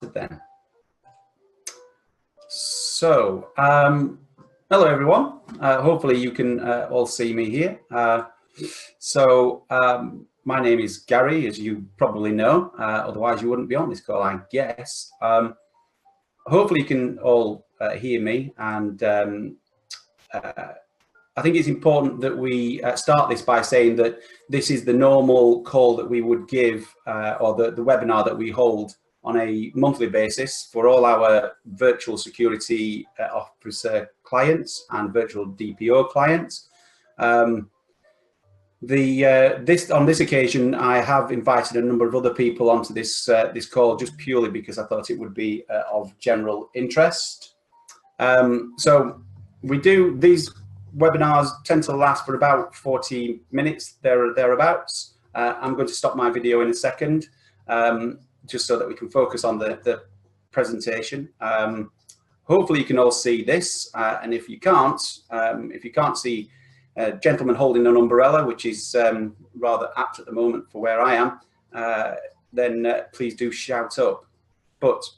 then. So, hello everyone. Hopefully you can all see me here. My name is Gary, as you probably know. Otherwise you wouldn't be on this call, I guess. Hopefully you can all hear me, and I think it's important that we start this by saying that this is the normal call that we would give, or the webinar that we hold on a monthly basis for all our virtual security officer clients and virtual DPO clients. On this occasion, I have invited a number of other people onto this call just purely because I thought it would be of general interest. So we do these webinars tend to last for about 40 minutes thereabouts. I'm going to stop my video in a second, just so that we can focus on the presentation. Hopefully you can all see this, and if you can't see a gentleman holding an umbrella, which is rather apt at the moment for where I am, then please do shout up. But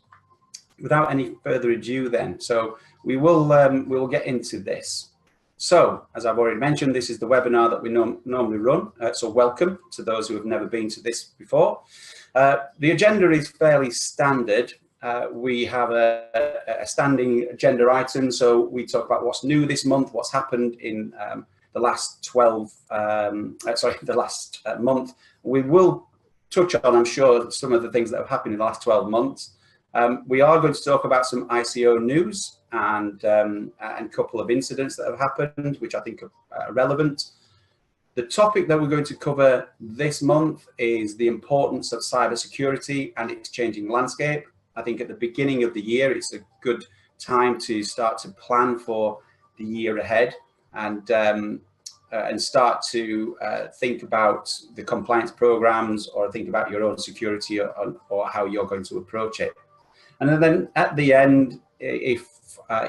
without any further ado then, so we will get into this. So, as I've already mentioned, this is the webinar that we normally run, so welcome to those who have never been to this before. The agenda is fairly standard. We have a standing agenda item, so we talk about what's new this month, what's happened in the last month. We will touch on, I'm sure, some of the things that have happened in the last 12 months. We are going to talk about some ICO news and a couple of incidents that have happened, which I think are relevant. The topic that we're going to cover this month is the importance of cybersecurity and its changing landscape. I think at the beginning of the year, it's a good time to start to plan for the year ahead and start to think about the compliance programs, or think about your own security, or how you're going to approach it. And then at the end, if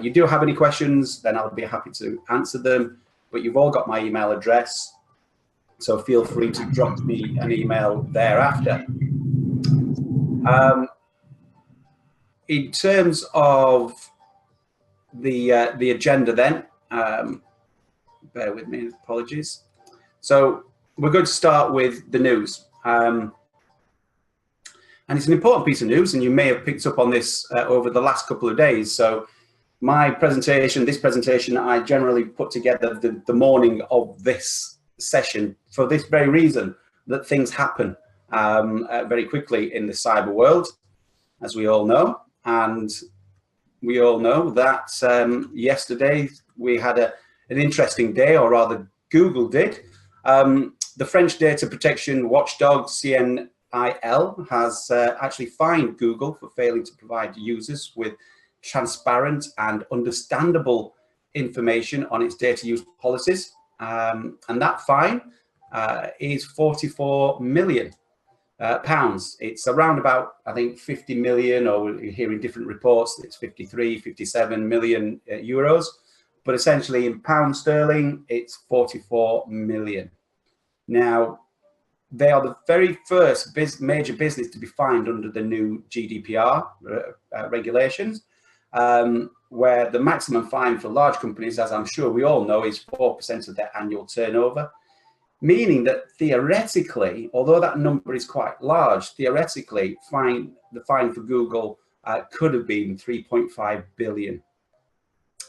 you do have any questions, then I'll be happy to answer them. But you've all got my email address, so feel free to drop me an email thereafter. In terms of the agenda then, bear with me, apologies. So we're going to start with the news. And it's an important piece of news, and you may have picked up on this over the last couple of days. So my presentation, this presentation, I generally put together the morning of this session for this very reason, that things happen very quickly in the cyber world, as we all know. And we all know that yesterday we had an interesting day, or rather Google did. The French data protection watchdog CNIL has actually fined Google for failing to provide users with transparent and understandable information on its data use policies. And that fine is 44 million pounds. It's around about, I think, 50 million, or we're hearing different reports, it's 53, 57 million euros. But essentially in pound sterling, it's 44 million. Now, they are the very first major business to be fined under the new GDPR regulations, where the maximum fine for large companies, as I'm sure we all know, is 4% of their annual turnover, meaning that theoretically, although that number is quite large, theoretically, the fine for Google could have been 3.5 billion.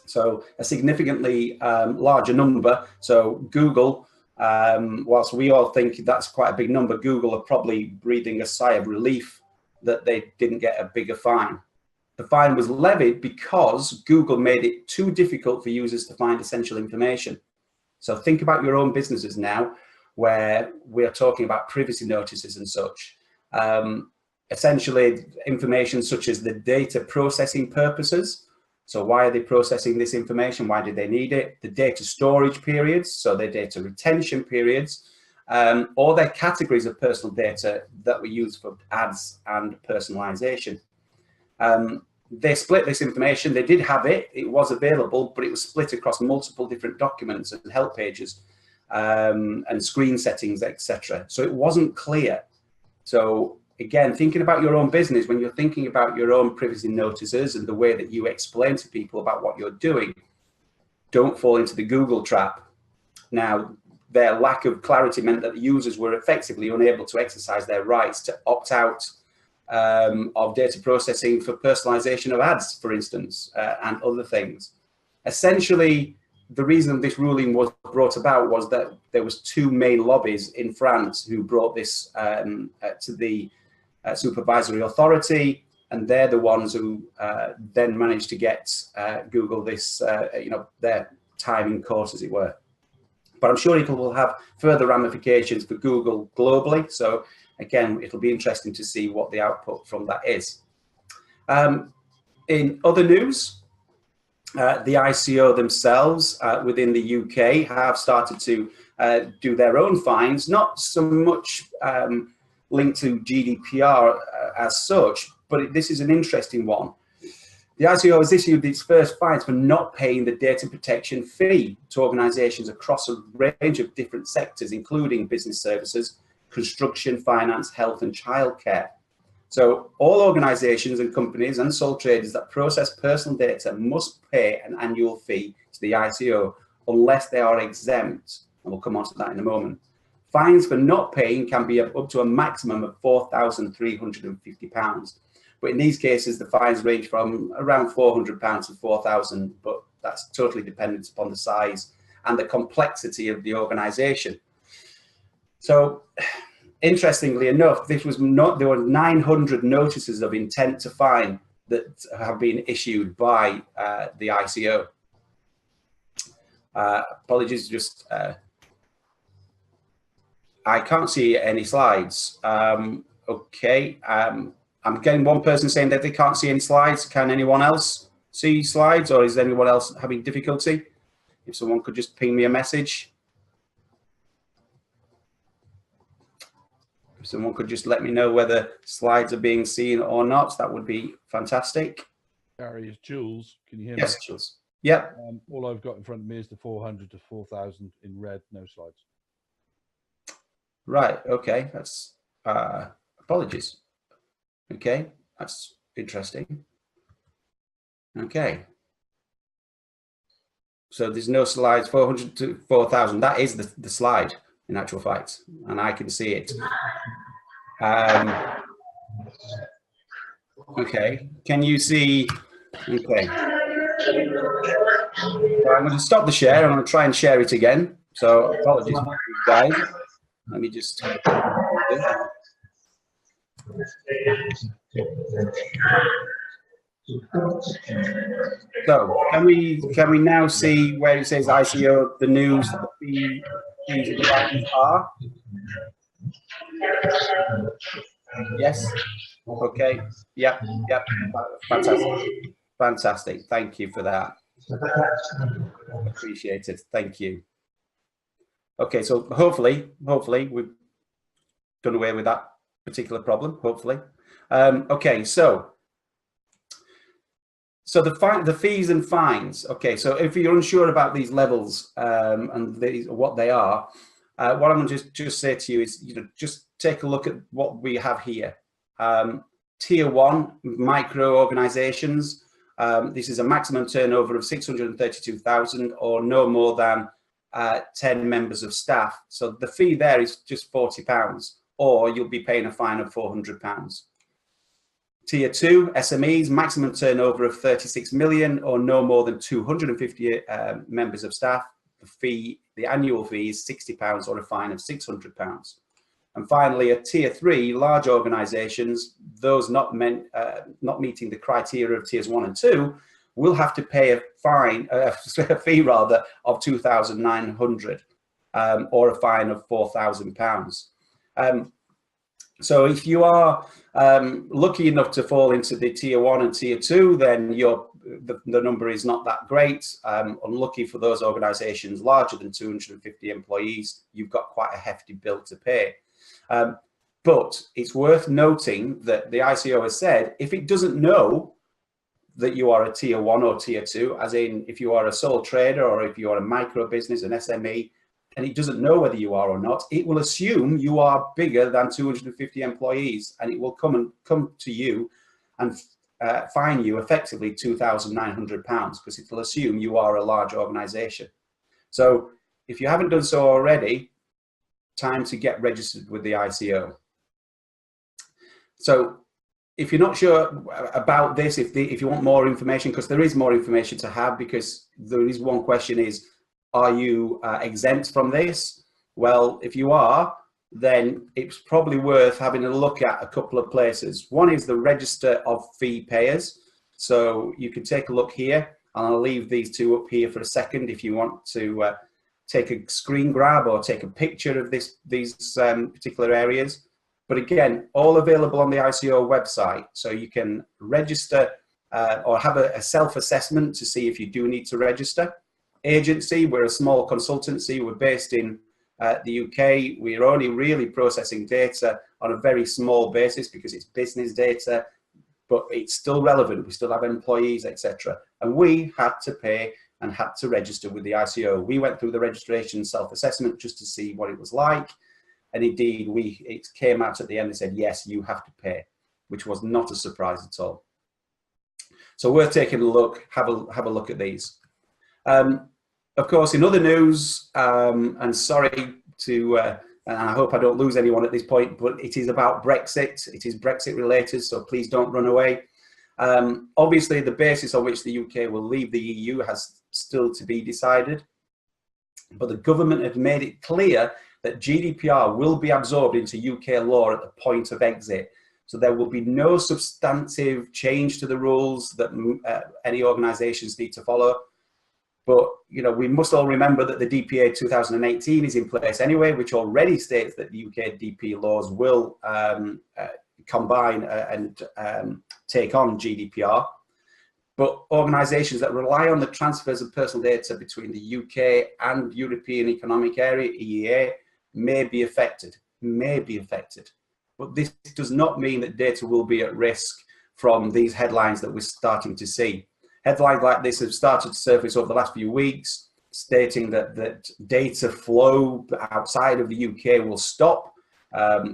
So a significantly larger number. So Google, whilst we all think that's quite a big number, Google are probably breathing a sigh of relief that they didn't get a bigger fine. The fine was levied because Google made it too difficult for users to find essential information. So think about your own businesses now, where we're talking about privacy notices and such. Essentially, information such as the data processing purposes. So why are they processing this information? Why did they need it? The data storage periods, so their data retention periods, or their categories of personal data that we use for ads and personalization. They split this information. They did have it. It was available, but it was split across multiple different documents and help pages and screen settings, etc. So it wasn't clear. So again, thinking about your own business, when you're thinking about your own privacy notices and the way that you explain to people about what you're doing, don't fall into the Google trap. Now, their lack of clarity meant that the users were effectively unable to exercise their rights to opt out of data processing for personalization of ads, for instance, and other things. Essentially, the reason this ruling was brought about was that there was two main lobbies in France who brought this to the supervisory authority, and they're the ones who then managed to get Google this, their time in court, as it were. But I'm sure it will have further ramifications for Google globally. So again, it'll be interesting to see what the output from that is. In other news, the ICO themselves within the UK have started to do their own fines, not so much linked to GDPR as such, but this is an interesting one. The ICO has issued its first fines for not paying the data protection fee to organisations across a range of different sectors, including business services, construction, finance, health and childcare. So all organisations and companies and sole traders that process personal data must pay an annual fee to the ICO unless they are exempt, and we'll come on to that in a moment. Fines for not paying can be up to a maximum of £4,350. But in these cases, the fines range from around £400 to £4,000, but that's totally dependent upon the size and the complexity of the organisation. So, interestingly enough, there were 900 notices of intent to fine that have been issued by the ICO. Apologies, just I can't see any slides. Okay. I'm getting one person saying that they can't see any slides. Can anyone else see slides, or is anyone else having difficulty? If someone could just ping me a message. If someone could just let me know whether slides are being seen or not, that would be fantastic. Gary, it's Jules. Can you hear me? Yes, Jules. Yep. All I've got in front of me is the 400 to 4,000 in red, no slides. Right, okay, that's, apologies. Okay, that's interesting. Okay. So there's no slides, 400 to 4,000. That is the slide in actual fact, and I can see it. Okay, can you see? Okay. So I'm going to stop the share. I'm going to try and share it again. So apologies, guys. Let me just. So can we now see where it says ICO, the news, the fees and fines are? Yes. Okay. Yep. Yep. Fantastic. Fantastic. Thank you for that. Appreciate it. Thank you. Okay. So hopefully we've done away with that particular problem. Hopefully. Okay. So the fees and fines. Okay. So if you're unsure about these levels and what they are, what I'm going to just say to you is, just take a look at what we have here. Tier 1 micro organizations. This is a maximum turnover of 632,000 or no more than 10 members of staff. So the fee there is just £40, or you'll be paying a fine of £400. Tier 2 SMEs, maximum turnover of 36 million or no more than 250 members of staff. The annual fee is £60 or a fine of £600. And finally, a Tier 3 large organisations, those not meeting the criteria of Tiers 1 and 2, will have to pay a fee rather of £2,900 or a fine of £4,000. So if you are lucky enough to fall into the Tier 1 and Tier 2, then the number is not that great. Unlucky for those organisations larger than 250 employees, you've got quite a hefty bill to pay. But it's worth noting that the ICO has said, if it doesn't know that you are a Tier 1 or Tier 2, as in if you are a sole trader or if you are a micro business, an SME, and it doesn't know whether you are or not, it will assume you are bigger than 250 employees, and it will come to you and fine you effectively £2,900 because it will assume you are a large organization. So if you haven't done so already, time to get registered with the ICO. So if you're not sure about this, if you want more information, because there is more information to have, because there is one question is, are you exempt from this? Well, if you are, then it's probably worth having a look at a couple of places. One is the Register of Fee Payers. So you can take a look here, and I'll leave these two up here for a second if you want to take a screen grab or take a picture of these particular areas. But again, all available on the ICO website. So you can register or have a self-assessment to see if you do need to register. Agency, we're a small consultancy. We're based in the UK. We're only really processing data on a very small basis because it's business data, but it's still relevant. We still have employees, etc. And we had to pay and had to register with the ICO. We went through the registration self-assessment just to see what it was like. And indeed, it came out at the end and said, yes, you have to pay, which was not a surprise at all. So worth taking a look, have a look at these. Of course, in other news, and sorry to, and I hope I don't lose anyone at this point, but it is about Brexit. It is Brexit related, so please don't run away. Obviously, the basis on which the UK will leave the EU has still to be decided, but the government have made it clear that GDPR will be absorbed into UK law at the point of exit. So there will be no substantive change to the rules that any organisations need to follow. But you know, we must all remember that the DPA 2018 is in place anyway, which already states that the UK DP laws will combine and take on GDPR. But organisations that rely on the transfers of personal data between the UK and European Economic Area, EEA, may be affected. But this does not mean that data will be at risk from these headlines that we're starting to see. Headlines like this have started to surface over the last few weeks, stating that data flow outside of the UK will stop.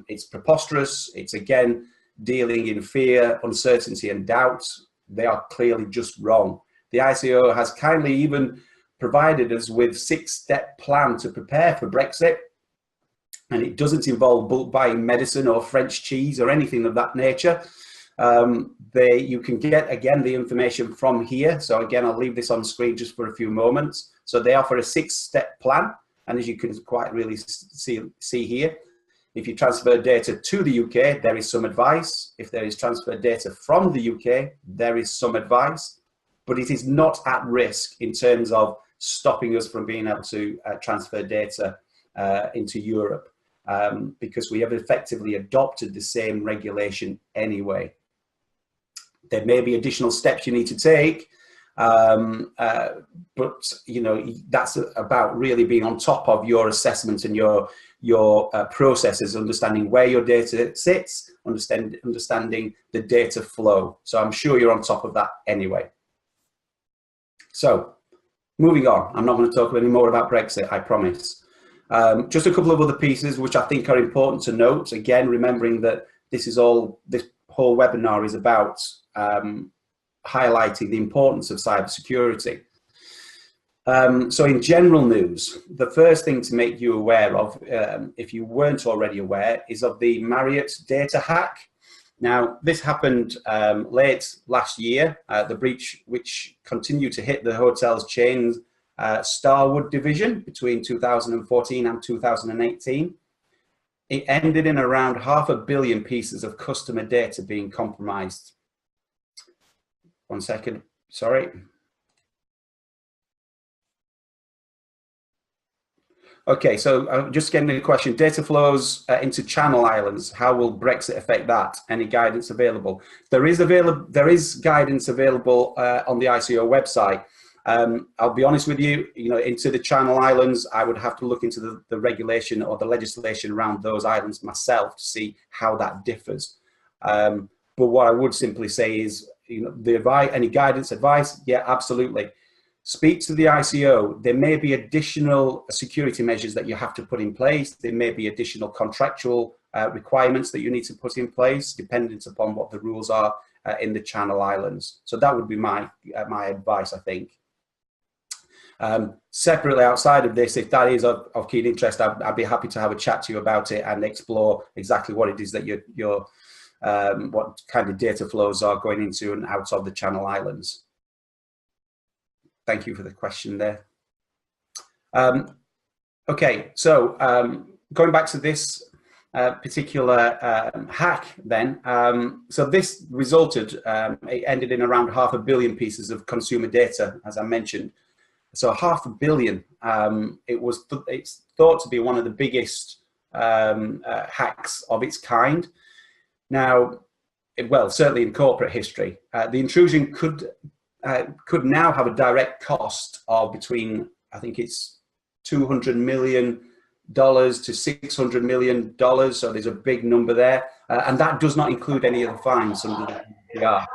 It's preposterous. It's again dealing in fear, uncertainty and doubt. They are clearly just wrong. The ICO has kindly even provided us with a 6-step plan to prepare for Brexit. And it doesn't involve bulk buying medicine or French cheese or anything of that nature. You can get, again, the information from here. So again, I'll leave this on screen just for a few moments. So they offer a 6-step plan. And as you can quite really see here, if you transfer data to the UK, there is some advice. If there is transferred data from the UK, there is some advice. But it is not at risk in terms of stopping us from being able to transfer data into Europe. Because we have effectively adopted the same regulation anyway. There may be additional steps you need to take, but you know, that's about really being on top of your assessment and your processes, understanding where your data sits, understanding the data flow. So I'm sure you're on top of that anyway. So moving on, I'm not going to talk any more about Brexit, I promise. Just a couple of other pieces which I think are important to note. Again, remembering that this whole webinar is about highlighting the importance of cybersecurity. So in general news, the first thing to make you aware of, if you weren't already aware, is of the Marriott data hack. Now, this happened late last year, the breach which continued to hit the hotel's chains Starwood division between 2014 and 2018. It ended in around 500 million pieces of customer data being compromised. One second, sorry. Okay, so just getting a question. Data flows into Channel Islands. How will Brexit affect that? Any guidance available? There is guidance available on the ICO website. I'll be honest with you, into the Channel Islands, I would have to look into the regulation or the legislation around those islands myself to see how that differs. But what I would simply say is, any guidance, advice, yeah, absolutely. speak to the ICO. There may be additional security measures that you have to put in place. There may be additional contractual requirements that you need to put in place, dependent upon what the rules are in the Channel Islands. So that would be my advice, I think. Separately, outside of this, if that is of keen interest, I'd be happy to have a chat to you about it and explore exactly what it is that you're what kind of data flows are going into and out of the Channel Islands. Thank you for the question there. Okay, so going back to this particular hack then, so this resulted, it ended in around 500 million pieces of consumer data, as I mentioned. So 500 million, it's thought to be one of the biggest hacks of its kind. Now, well, certainly in corporate history, the intrusion could now have a direct cost of between, I think it's $200 million to $600 million. So there's a big number there. And that does not include any of the fines under the GDPR.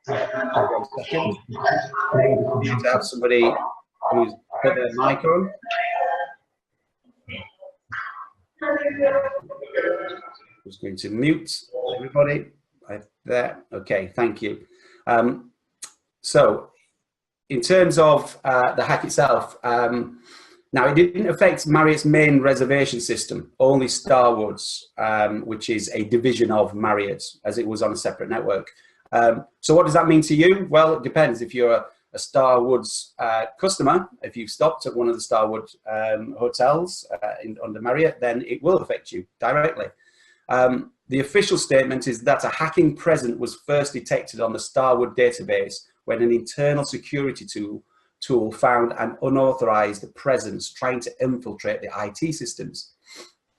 1 second. I need to have somebody who's put their mic on. Just going to mute everybody right there. Okay, thank you. So in terms of the hack itself, now it didn't affect Marriott's main reservation system, only Starwood's, which is a division of Marriott, as it was on a separate network. So what does that mean to you? Well, it depends. If you're a Starwood's customer, if you've stopped at one of the Starwood hotels under Marriott, then it will affect you directly. The official statement is that a hacking present was first detected on the Starwood database when an internal security tool found an unauthorized presence trying to infiltrate the IT systems.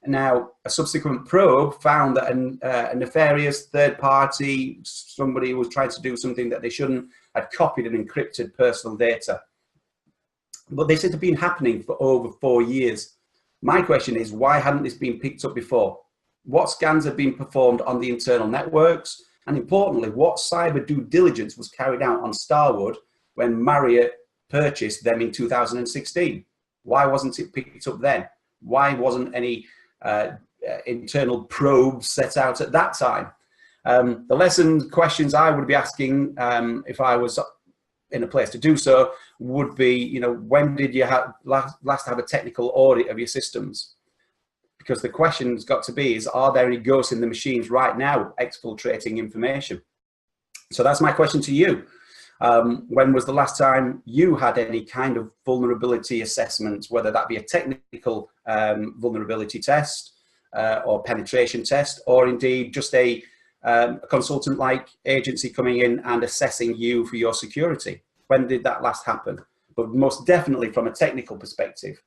Now, a subsequent probe found that a nefarious third party, somebody who was trying to do something that they shouldn't, had copied and encrypted personal data. But this had been happening for over 4 years. My question is, why hadn't this been picked up before? What scans had been performed on the internal networks? And importantly, what cyber due diligence was carried out on Starwood when Marriott purchased them in 2016? Why wasn't it picked up then? Why wasn't any internal probes set out at that time? The lesson questions I would be asking if I was in a place to do so would be, you know, when did you last have a technical audit of your systems? Because the question's got to be is, are there any ghosts in the machines right now exfiltrating information? So that's my question to you. When was the last time you had any kind of vulnerability assessment, whether that be a technical vulnerability test or penetration test, or indeed just a consultant-like agency coming in and assessing you for your security? When did that last happen? But most definitely from a technical perspective,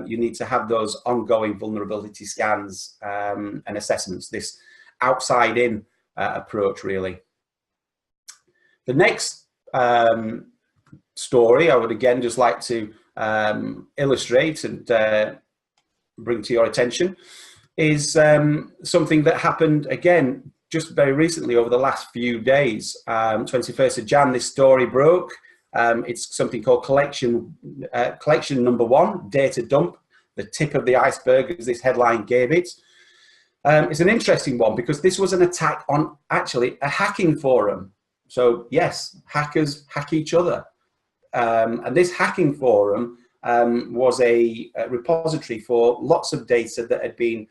you need to have those ongoing vulnerability scans and assessments, this outside-in approach, really. The next story I would again just like to illustrate and bring to your attention is something that happened again just very recently over the last few days. 21st of Jan, this story broke. It's something called collection number 1, data dump, the tip of the iceberg, as this headline gave it. It's an interesting one because this was an attack on actually a hacking forum. So yes, hackers hack each other. And this hacking forum was a repository for lots of data that had been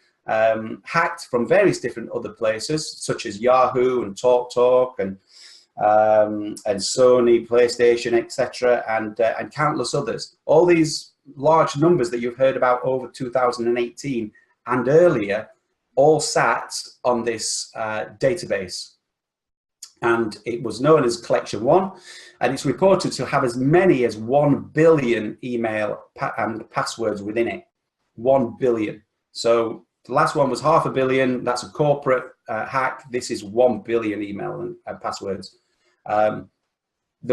hacked from various different other places, such as Yahoo and TalkTalk and Sony, PlayStation, etc., and countless others. All these large numbers that you've heard about over 2018 and earlier all sat on this database. And it was known as Collection 1, and it's reported to have as many as 1 billion email and passwords within it. 1 billion. So the last one was 500 million. That's a corporate hack. This is 1 billion email and passwords. The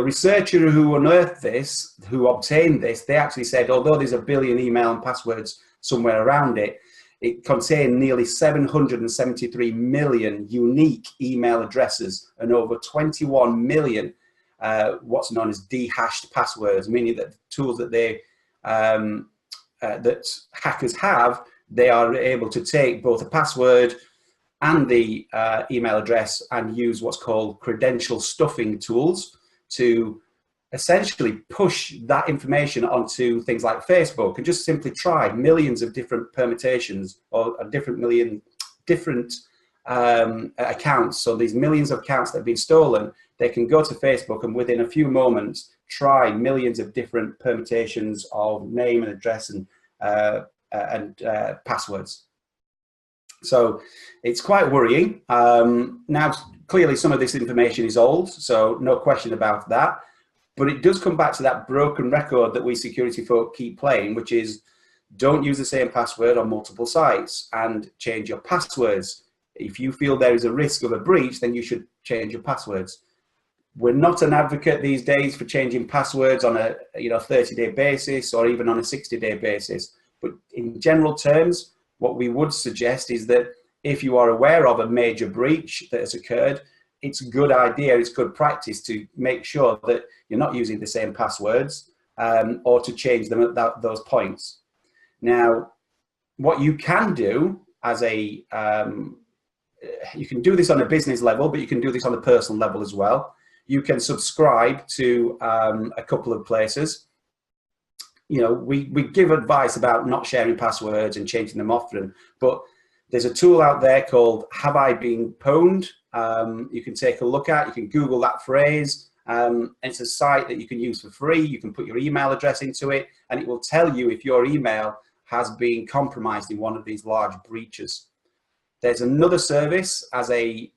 researcher who unearthed this, who obtained this, they actually said, although there's 1 billion email and passwords somewhere around it, it contained nearly 773 million unique email addresses and over 21 million what's known as de-hashed passwords, meaning that the tools that that hackers have, they are able to take both a password and the email address and use what's called credential stuffing tools to essentially push that information onto things like Facebook and just simply try millions of different permutations or different accounts. So these millions of accounts that have been stolen, they can go to Facebook and within a few moments try millions of different permutations of name and address and passwords. So it's quite worrying. Now, clearly some of this information is old, so no question about that. But it does come back to that broken record that we security folk keep playing, which is don't use the same password on multiple sites and change your passwords. If you feel there is a risk of a breach, then you should change your passwords. We're not an advocate these days for changing passwords on a 30-day basis or even on a 60-day basis. But in general terms, what we would suggest is that if you are aware of a major breach that has occurred, it's a good idea, it's good practice to make sure that you're not using the same passwords or to change them at those points. Now, what you can do as you can do this on a business level, but you can do this on a personal level as well. You can subscribe to a couple of places. We give advice about not sharing passwords and changing them often, but there's a tool out there called Have I Been Pwned? You can take a look at, you can Google that phrase. It's a site that you can use for free. You can put your email address into it and it will tell you if your email has been compromised in one of these large breaches. There's another service as a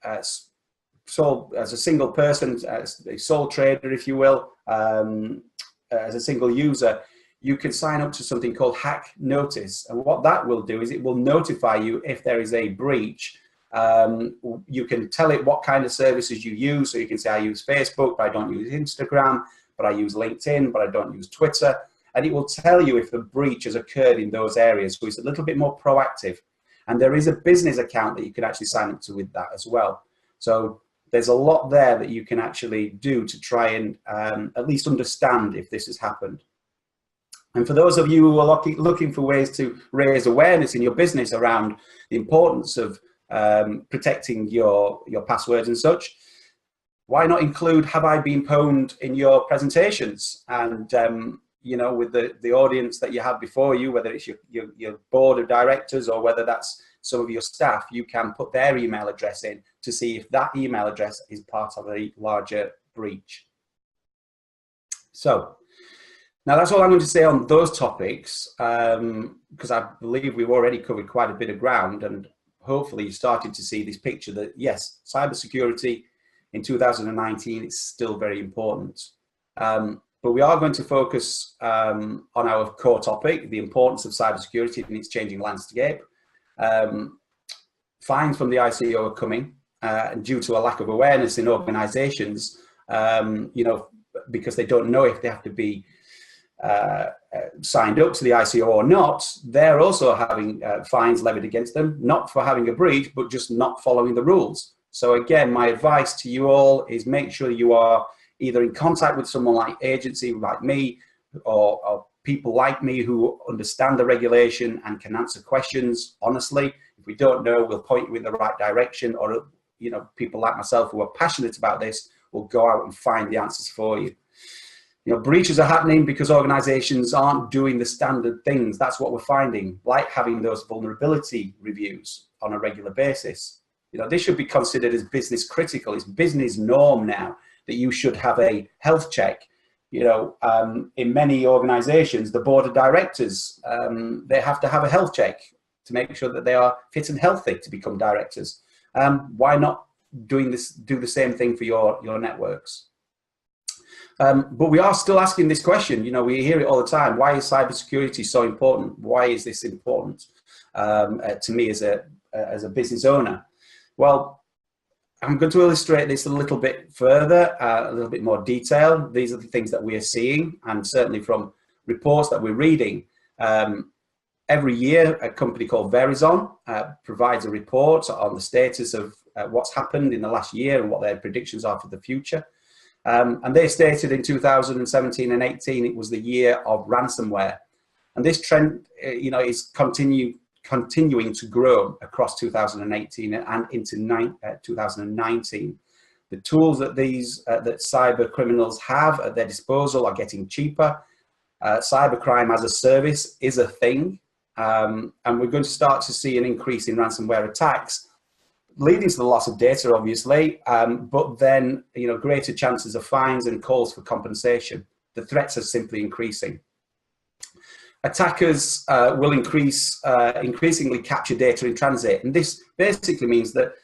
single person, as a sole trader, if you will, as a single user. You can sign up to something called Hack Notice. And what that will do is it will notify you if there is a breach. You can tell it what kind of services you use. So you can say, I use Facebook, but I don't use Instagram, but I use LinkedIn, but I don't use Twitter. And it will tell you if the breach has occurred in those areas. So it's a little bit more proactive. And there is a business account that you can actually sign up to with that as well. So there's a lot there that you can actually do to try and at least understand if this has happened. And for those of you who are looking for ways to raise awareness in your business around the importance of protecting your passwords and such, why not include Have I Been Pwned in your presentations? And with the audience that you have before you, whether it's your board of directors or whether that's some of your staff, you can put their email address in to see if that email address is part of a larger breach. So now that's all I'm going to say on those topics, because I believe we've already covered quite a bit of ground, and hopefully you started to see this picture that yes, cybersecurity in 2019 is still very important. But we are going to focus on our core topic, the importance of cybersecurity in its changing landscape. Fines from the ICO are coming due to a lack of awareness in organizations, because they don't know if they have to be signed up to the ICO or not. They're also having fines levied against them, not for having a breach, but just not following the rules. So again, my advice to you all is make sure you are either in contact with someone like agency like me or people like me who understand the regulation and can answer questions honestly. If we don't know, we'll point you in the right direction, or people like myself who are passionate about this will go out and find the answers for you. Breaches are happening because organizations aren't doing the standard things. That's what we're finding, like having those vulnerability reviews on a regular basis. This should be considered as business critical. It's business norm now that you should have a health check. In many organizations, the board of directors, they have to have a health check to make sure that they are fit and healthy to become directors. Why not do the same thing for your networks? But we are still asking this question. We hear it all the time. Why is cybersecurity so important? Why is this important to me as a business owner? Well, I'm going to illustrate this a little bit further, a little bit more detail. These are the things that we are seeing, and certainly from reports that we're reading. Every year, a company called Verizon provides a report on the status of what's happened in the last year and what their predictions are for the future. And they stated in 2017 and 18, it was the year of ransomware. And this trend, is continuing to grow across 2018 and into 2019. The tools that that cyber criminals have at their disposal are getting cheaper. Cybercrime as a service is a thing, and we're going to start to see an increase in ransomware attacks, leading to the loss of data, obviously, but then greater chances of fines and calls for compensation. The threats are simply increasing. Attackers will increasingly capture data in transit, and this basically means that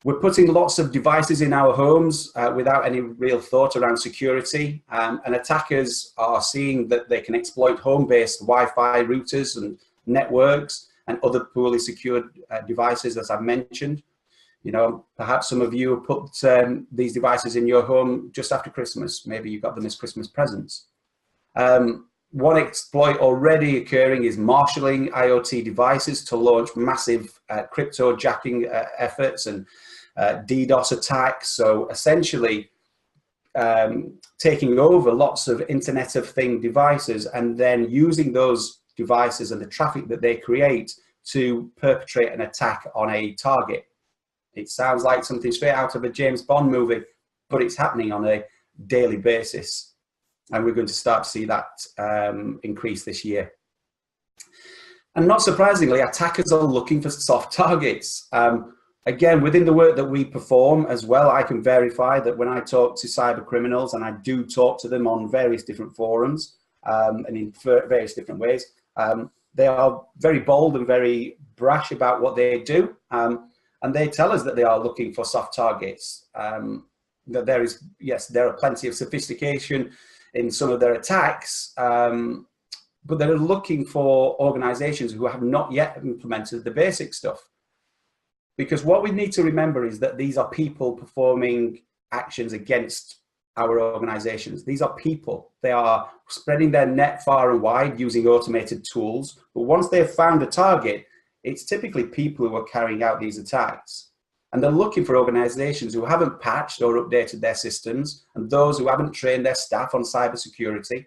we're putting lots of devices in our homes without any real thought around security, and attackers are seeing that they can exploit home-based Wi-Fi routers and networks and other poorly secured devices, as I've mentioned. Perhaps some of you have put these devices in your home just after Christmas. Maybe you got them as Christmas presents. One exploit already occurring is marshalling IoT devices to launch massive crypto jacking efforts and DDoS attacks. So essentially taking over lots of Internet of Things devices and then using those devices and the traffic that they create to perpetrate an attack on a target. It sounds like something straight out of a James Bond movie, but it's happening on a daily basis. And we're going to start to see that increase this year. And not surprisingly, attackers are looking for soft targets. Again, within the work that we perform as well, I can verify that when I talk to cyber criminals, and I do talk to them on various different forums and in various different ways, they are very bold and very brash about what they do. And they tell us that they are looking for soft targets. That there are plenty of sophistication in some of their attacks, but they're looking for organizations who have not yet implemented the basic stuff. Because what we need to remember is that these are people performing actions against our organizations. These are people. They are spreading their net far and wide using automated tools. But once they've found a target, it's typically people who are carrying out these attacks. And they're looking for organizations who haven't patched or updated their systems and those who haven't trained their staff on cybersecurity.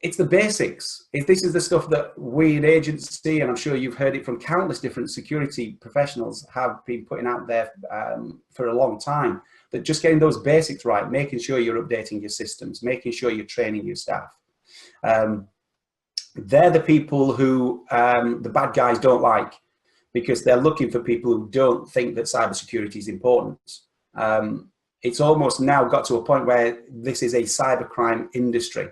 It's the basics. This is the stuff that we in agency, and I'm sure you've heard it from countless different security professionals, have been putting out there for a long time, that just getting those basics right, making sure you're updating your systems, making sure you're training your staff. They're the people who the bad guys don't like, because they're looking for people who don't think that cybersecurity is important. It's almost now got to a point where this is a cybercrime industry.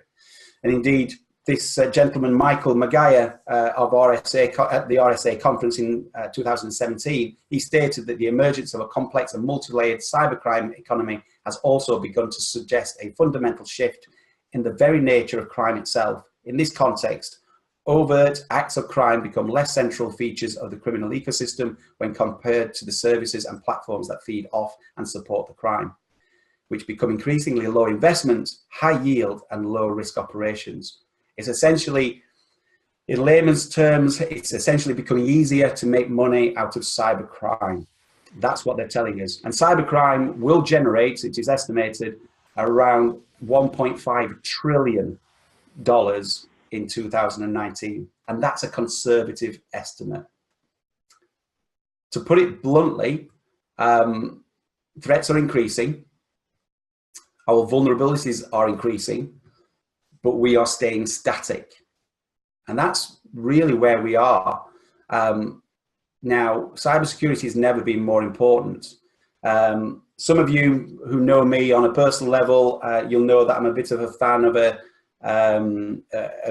And indeed, this gentleman, Michael Maguire of RSA, at the RSA conference in 2017, he stated that the emergence of a complex and multi-layered cybercrime economy has also begun to suggest a fundamental shift in the very nature of crime itself. In this context, overt acts of crime become less central features of the criminal ecosystem when compared to the services and platforms that feed off and support the crime, which become increasingly low investment, high yield, and low risk operations. It's essentially, in layman's terms, it's essentially becoming easier to make money out of cybercrime. That's what they're telling us. And cybercrime will generate, it is estimated, around $1.5 trillion in 2019. And that's a conservative estimate. To put it bluntly, threats are increasing. Our vulnerabilities are increasing, but we are staying static. And that's really where we are. Now, cybersecurity has never been more important. Some of you who know me on a personal level, you'll know that I'm a bit of a fan of a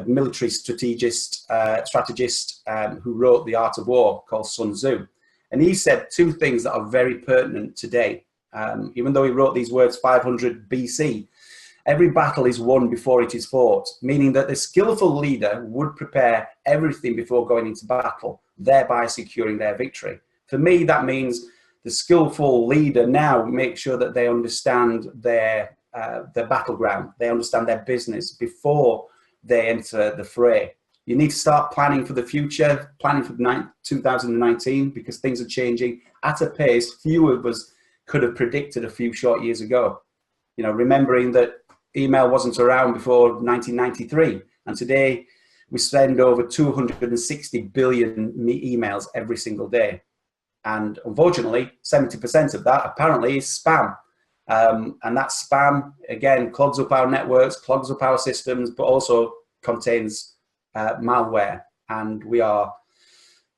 military strategist who wrote The Art of War, called Sun Tzu. And he said two things that are very pertinent today. Even though he wrote these words 500 BC, every battle is won before it is fought, meaning that the skillful leader would prepare everything before going into battle, thereby securing their victory. For me, that means the skillful leader now make sure that they understand their battleground, they understand their business before they enter the fray. You need to start planning for the future, planning for 2019, because things are changing at a pace few of us could have predicted a few short years ago. You know, remembering that email wasn't around before 1993, and today we send over 260 billion emails every single day. And unfortunately, 70% of that apparently is spam. And that spam, again, clogs up our networks, clogs up our systems, but also contains malware. And we are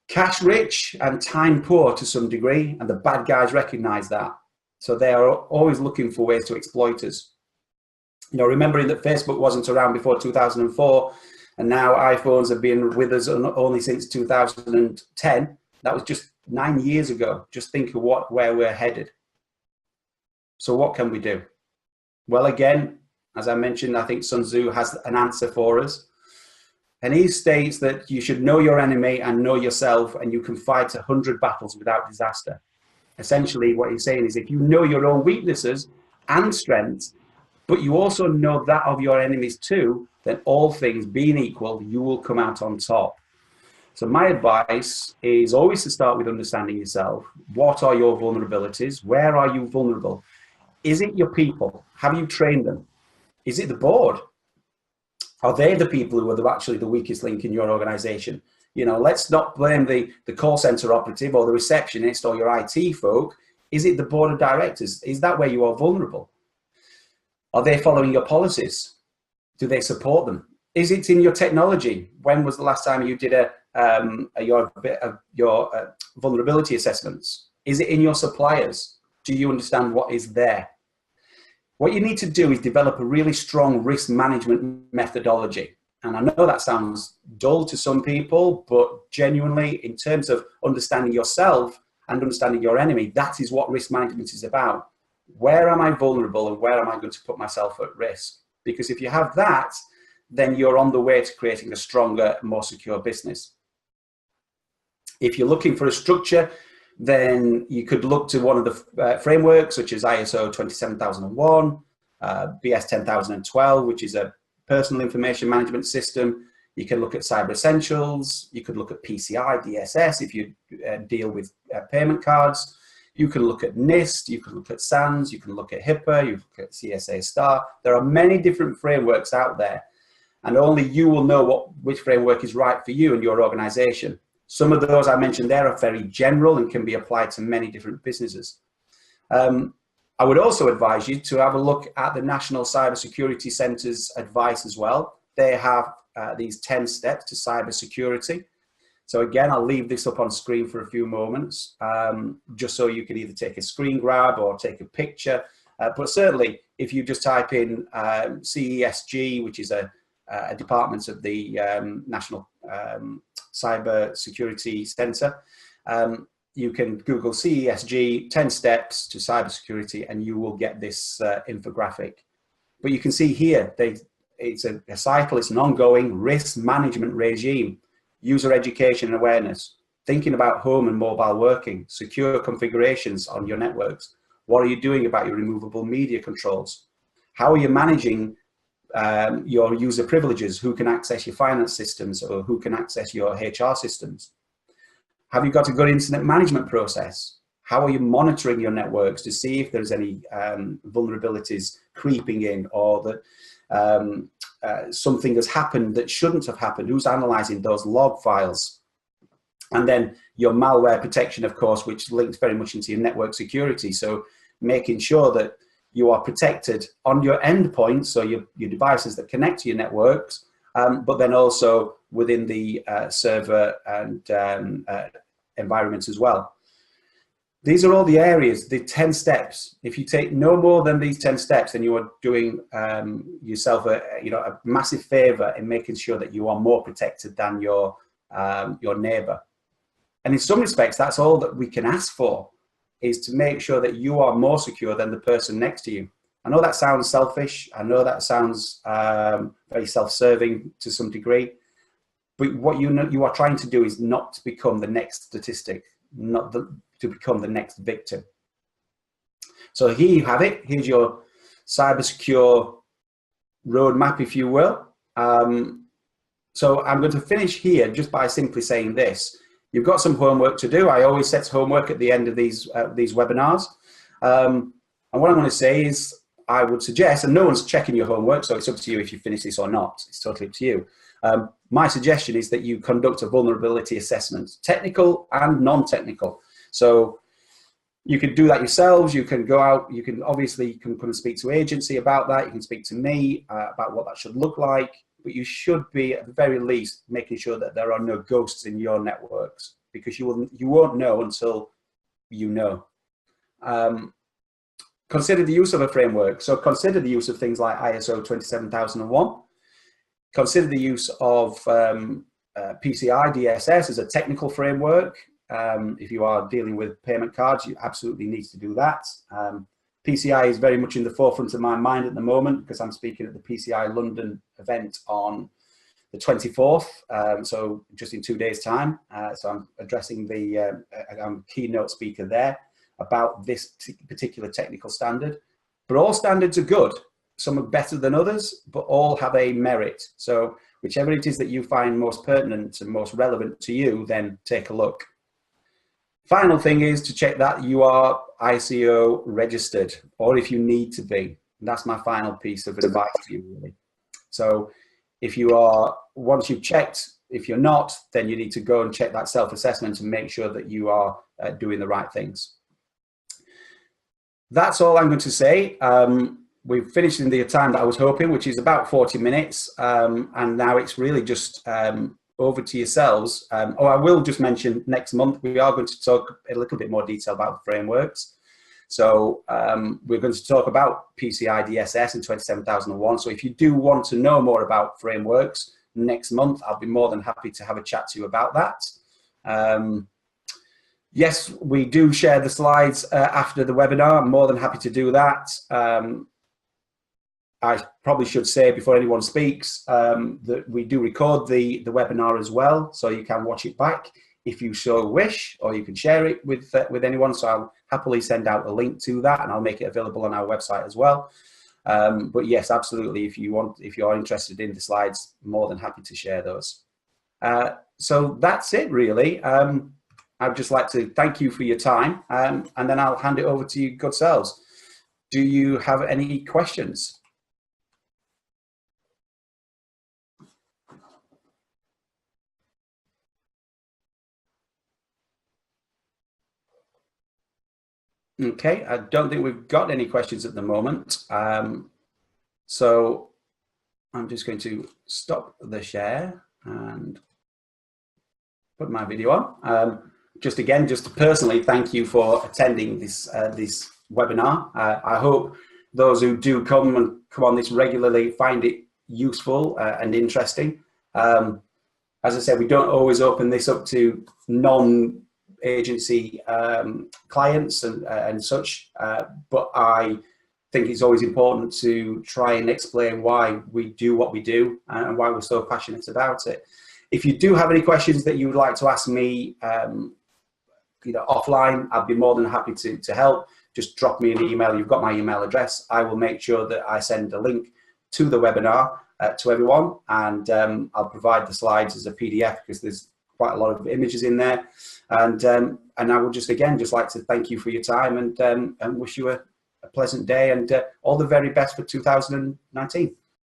cash rich and time poor to some degree, and the bad guys recognize that. So they are always looking for ways to exploit us. You know, remembering that Facebook wasn't around before 2004, and now iPhones have been with us only since 2010. That was just 9 years ago. Just think of where we're headed. So what can we do? Well, again, as I mentioned, I think Sun Tzu has an answer for us. And he states that you should know your enemy and know yourself, and you can fight 100 battles without disaster. Essentially, what he's saying is if you know your own weaknesses and strengths, but you also know that of your enemies too, then all things being equal, you will come out on top. So my advice is always to start with understanding yourself. What are your vulnerabilities? Where are you vulnerable? Is it your people? Have you trained them? Is it the board? Are they the people who are actually the weakest link in your organization? You know, let's not blame the call center operative or the receptionist or your IT folk. Is it the board of directors? Is that where you are vulnerable? Are they following your policies? Do they support them? Is it in your technology? When was the last time you did your vulnerability assessments? Is it in your suppliers? Do you understand what is there? What you need to do is develop a really strong risk management methodology. And I know that sounds dull to some people, but genuinely, in terms of understanding yourself and understanding your enemy, that is what risk management is about. Where am I vulnerable and where am I going to put myself at risk? Because if you have that, then you're on the way to creating a stronger, more secure business. If you're looking for a structure, then you could look to one of the frameworks, such as ISO 27001, BS 10012, which is a personal information management system. You can look at Cyber Essentials. You could look at PCI DSS if you deal with payment cards. You can look at NIST. You can look at SANS. You can look at HIPAA. You can look at CSA STAR. There are many different frameworks out there, and only you will know which framework is right for you and your organization. Some of those I mentioned there are very general and can be applied to many different businesses. I would also advise you to have a look at the National Cybersecurity Centre's advice as well. They have these 10 steps to cybersecurity. So again, I'll leave this up on screen for a few moments, just so you can either take a screen grab or take a picture. But certainly, if you just type in CESG, which is a department of the National Cyber Security Centre, you can Google CESG 10 steps to cybersecurity and you will get this infographic. But you can see here, it's a cycle, it's an ongoing risk management regime, user education and awareness, thinking about home and mobile working, secure configurations on your networks. What are you doing about your removable media controls? How are you managing your user privileges? Who can access your finance systems or who can access your HR systems? Have you got a good incident management process? How are you monitoring your networks to see if there's any vulnerabilities creeping in or that something has happened that shouldn't have happened? Who's analyzing those log files? And then your malware protection, of course, which links very much into your network security. So making sure that you are protected on your endpoints, so your devices that connect to your networks, but then also within the server and environments as well. These are all the areas, the 10 steps. If you take no more than these 10 steps, then you are doing yourself a massive favor in making sure that you are more protected than your neighbor. And in some respects, that's all that we can ask for, is to make sure that you are more secure than the person next to you. I know that sounds selfish. I know that sounds very self-serving to some degree. But what you are trying to do is not to become the next statistic, not to become the next victim. So here you have it. Here's your cyber secure roadmap, if you will. So I'm going to finish here just by simply saying this. You've got some homework to do. I always set homework at the end of these webinars. And what I'm going to say is, I would suggest, and no one's checking your homework, so it's up to you if you finish this or not. It's totally up to you. My suggestion is that you conduct a vulnerability assessment, technical and non-technical. So you can do that yourselves. You can go out. You can obviously come and speak to agency about that. You can speak to me about what that should look like. But you should be, at the very least, making sure that there are no ghosts in your networks, because you won't know until you know. Consider the use of a framework. So consider the use of things like ISO 27001. Consider the use of PCI DSS as a technical framework. If you are dealing with payment cards, you absolutely need to do that. PCI is very much in the forefront of my mind at the moment, because I'm speaking at the PCI London event on the 24th, so just in 2 days' time. So I'm addressing I'm a keynote speaker there about this particular technical standard. But all standards are good. Some are better than others, but all have a merit. So whichever it is that you find most pertinent and most relevant to you, then take a look. Final thing is to check that you are ICO registered, or if you need to be. And that's my final piece of advice to you, really. So if you are, once you've checked, if you're not, then you need to go and check that self-assessment and make sure that you are doing the right things. That's all I'm going to say. We've finished in the time that I was hoping, which is about 40 minutes. And now it's really just over to yourselves. I will just mention next month, we are going to talk a little bit more detail about the frameworks. So we're going to talk about PCI DSS and 27001. So if you do want to know more about frameworks next month, I'll be more than happy to have a chat to you about that. Yes, we do share the slides after the webinar. I'm more than happy to do that. I probably should say before anyone speaks that we do record the webinar as well, so you can watch it back if you so wish, or you can share it with anyone. So I'll happily send out a link to that, and I'll make it available on our website as well. But yes, absolutely, if you're interested in the slides, more than happy to share those. So that's it, really. I'd just like to thank you for your time, and then I'll hand it over to you good selves. Do you have any questions? Okay, I don't think we've got any questions at the moment. So I'm just going to stop the share and put my video on. Just to personally thank you for attending this webinar. I hope those who do come on this regularly find it useful and interesting. As I said, we don't always open this up to non-agency clients and such, but I think it's always important to try and explain why we do what we do and why we're so passionate about it. If you do have any questions that you would like to ask me, offline, I'd be more than happy to help. Just drop me an email. You've got my email address. I will make sure that I send a link to the webinar to everyone, and I'll provide the slides as a PDF because there's quite a lot of images in there. And I would just like to thank you for your time and wish you a pleasant day and all the very best for 2019.